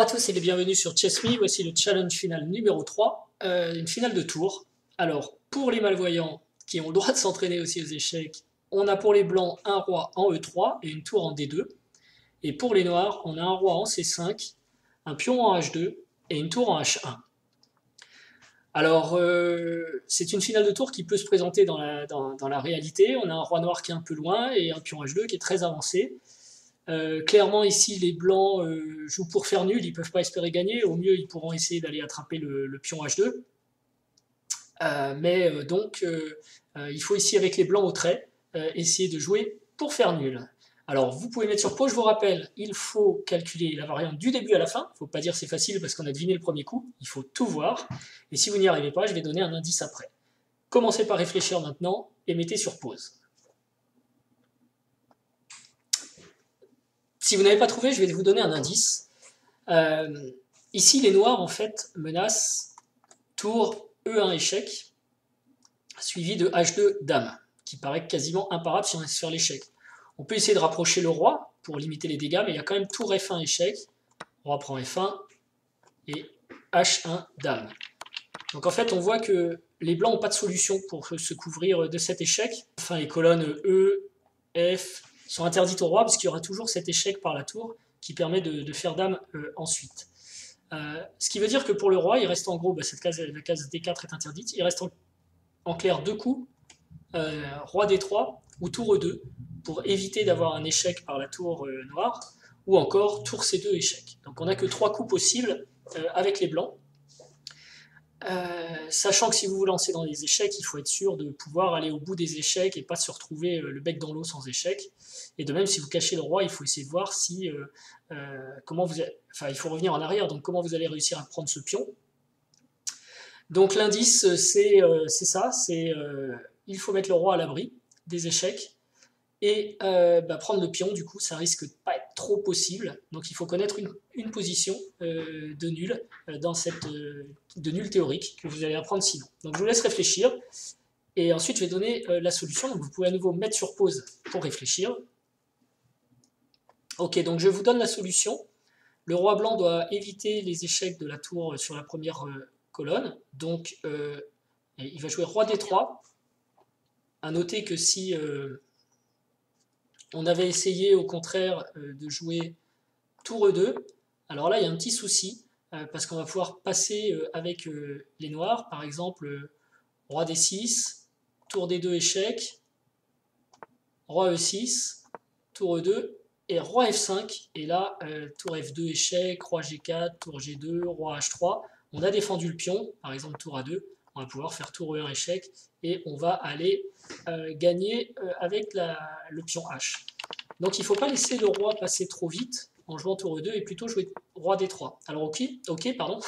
à tous et bienvenue sur ChessMe, voici le challenge final numéro 3, une finale de tour. Alors, pour les malvoyants qui ont le droit de s'entraîner aussi aux échecs, on a pour les blancs un roi en E3 et une tour en D2. Et pour les noirs, on a un roi en C5, un pion en H2 et une tour en H1. Alors, c'est une finale de tour qui peut se présenter dans la réalité. On a un roi noir qui est un peu loin et un pion H2 qui est très avancé. Clairement ici les blancs jouent pour faire nul, ils ne peuvent pas espérer gagner, au mieux ils pourront essayer d'aller attraper le pion H2. Donc il faut ici avec les blancs au trait essayer de jouer pour faire nul. Alors vous pouvez mettre sur pause, je vous rappelle, il faut calculer la variante du début à la fin, il ne faut pas dire c'est facile parce qu'on a deviné le premier coup, il faut tout voir, et si vous n'y arrivez pas, je vais donner un indice après. Commencez par réfléchir maintenant et mettez sur pause. Si vous n'avez pas trouvé, je vais vous donner un indice. Ici, les noirs, en fait, menacent tour E1 échec, suivi de H2 dame, qui paraît quasiment imparable si on laisse faire l'échec. On peut essayer de rapprocher le roi pour limiter les dégâts, mais il y a quand même tour F1 échec, roi prend F1, et H1 dame. Donc en fait, on voit que les blancs n'ont pas de solution pour se couvrir de cet échec. Enfin, les colonnes E, F, sont interdites au roi parce qu'il y aura toujours cet échec par la tour qui permet de faire dame ensuite. Ce qui veut dire que pour le roi, il reste en gros, la case D4 est interdite, il reste en clair deux coups, roi D3 ou tour E2, pour éviter d'avoir un échec par la tour noire, ou encore tour C2 échec. Donc on n'a que trois coups possibles avec les blancs. Sachant que si vous vous lancez dans les échecs, il faut être sûr de pouvoir aller au bout des échecs et pas se retrouver le bec dans l'eau sans échec. Et de même, si vous cachez le roi, il faut essayer de voir si il faut revenir en arrière. Donc comment vous allez réussir à prendre ce pion. Donc l'indice, c'est ça, il faut mettre le roi à l'abri des échecs et prendre le pion. Du coup, ça risque de pas être trop possible. Donc il faut connaître une position de nul de nul théorique que vous allez apprendre sinon. Donc je vous laisse réfléchir et ensuite je vais donner la solution. Donc vous pouvez à nouveau mettre sur pause pour réfléchir. Ok, donc je vous donne la solution. Le roi blanc doit éviter les échecs de la tour sur la première colonne. Donc il va jouer roi D3. À noter que si on avait essayé au contraire de jouer tour E2, alors là il y a un petit souci, parce qu'on va pouvoir passer avec les noirs, par exemple roi D6, tour D2 échec, roi E6, tour E2, et roi F5, et là tour F2 échec, roi G4, tour G2, roi H3, on a défendu le pion, par exemple tour A2, on va pouvoir faire tour E1 échec, et on va aller gagner avec le pion H. Donc il ne faut pas laisser le roi passer trop vite en jouant tour E2 et plutôt jouer roi D3. Alors ok, pardon.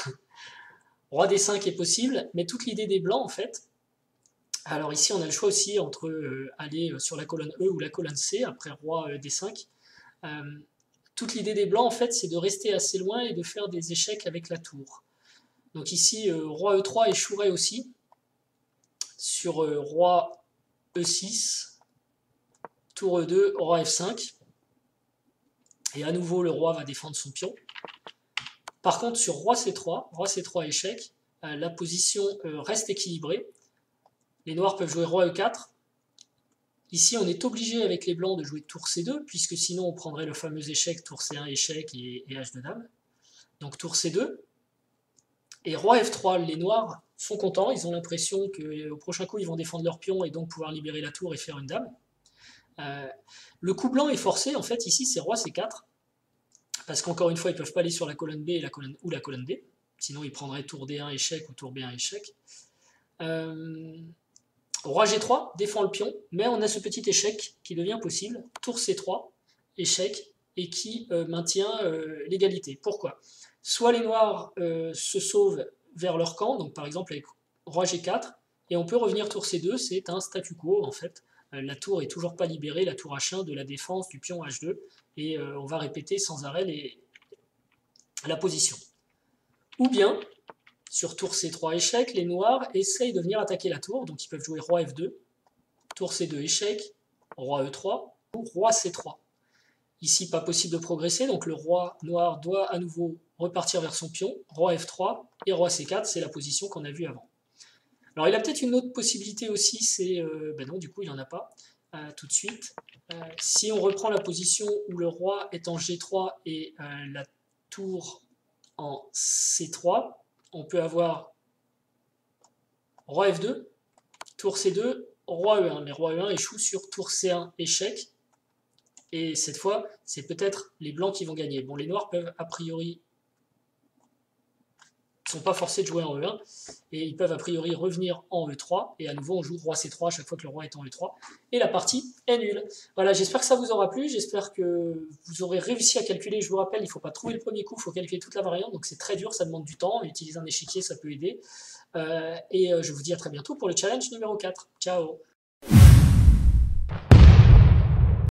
Roi D5 est possible, mais toute l'idée des blancs en fait. Alors ici on a le choix aussi entre aller sur la colonne E ou la colonne C après roi D5. Toute l'idée des blancs en fait c'est de rester assez loin et de faire des échecs avec la tour. Donc ici roi E3 échouerait aussi sur roi E6, tour E2, roi F5. Et à nouveau, le roi va défendre son pion. Par contre, sur roi C3 échec, la position reste équilibrée. Les noirs peuvent jouer roi E4. Ici, on est obligé avec les blancs de jouer tour C2, puisque sinon on prendrait le fameux échec tour C1 échec et H de dame. Donc tour C2. Et roi F3, les noirs sont contents, ils ont l'impression qu'au prochain coup, ils vont défendre leur pion et donc pouvoir libérer la tour et faire une dame. Le coup blanc est forcé, en fait, ici, c'est roi C4, parce qu'encore une fois, ils ne peuvent pas aller sur la colonne B ou la colonne D, sinon ils prendraient tour D1 échec ou tour B1 échec. Roi G3 défend le pion, mais on a ce petit échec qui devient possible, tour C3, échec, et qui maintient l'égalité. Pourquoi? Soit les noirs se sauvent vers leur camp, donc par exemple avec roi G4, et on peut revenir tour C2, c'est un statu quo en fait. La tour est toujours pas libérée, la tour H1 de la défense du pion H2, et on va répéter sans arrêt la position. Ou bien, sur tour C3 échec, les noirs essayent de venir attaquer la tour, donc ils peuvent jouer roi F2, tour C2 échec, roi E3, ou roi C3. Ici, pas possible de progresser, donc le roi noir doit à nouveau repartir vers son pion. Roi F3 et roi C4, c'est la position qu'on a vue avant. Alors il a peut-être une autre possibilité aussi, c'est... ben non, du coup il n'en a pas tout de suite. Si on reprend la position où le roi est en G3 et la tour en C3, on peut avoir roi F2, tour C2, roi E1. Mais roi E1 échoue sur tour C1, échec. Et cette fois, c'est peut-être les blancs qui vont gagner. Bon, les noirs peuvent a priori... sont pas forcés de jouer en E1, et ils peuvent a priori revenir en E3, et à nouveau on joue roi C3 à chaque fois que le roi est en E3, et la partie est nulle. Voilà, j'espère que ça vous aura plu, j'espère que vous aurez réussi à calculer. Je vous rappelle, il ne faut pas trouver le premier coup, il faut calculer toute la variante, donc c'est très dur, ça demande du temps, utiliser un échiquier ça peut aider, et je vous dis à très bientôt pour le challenge numéro 4. Ciao.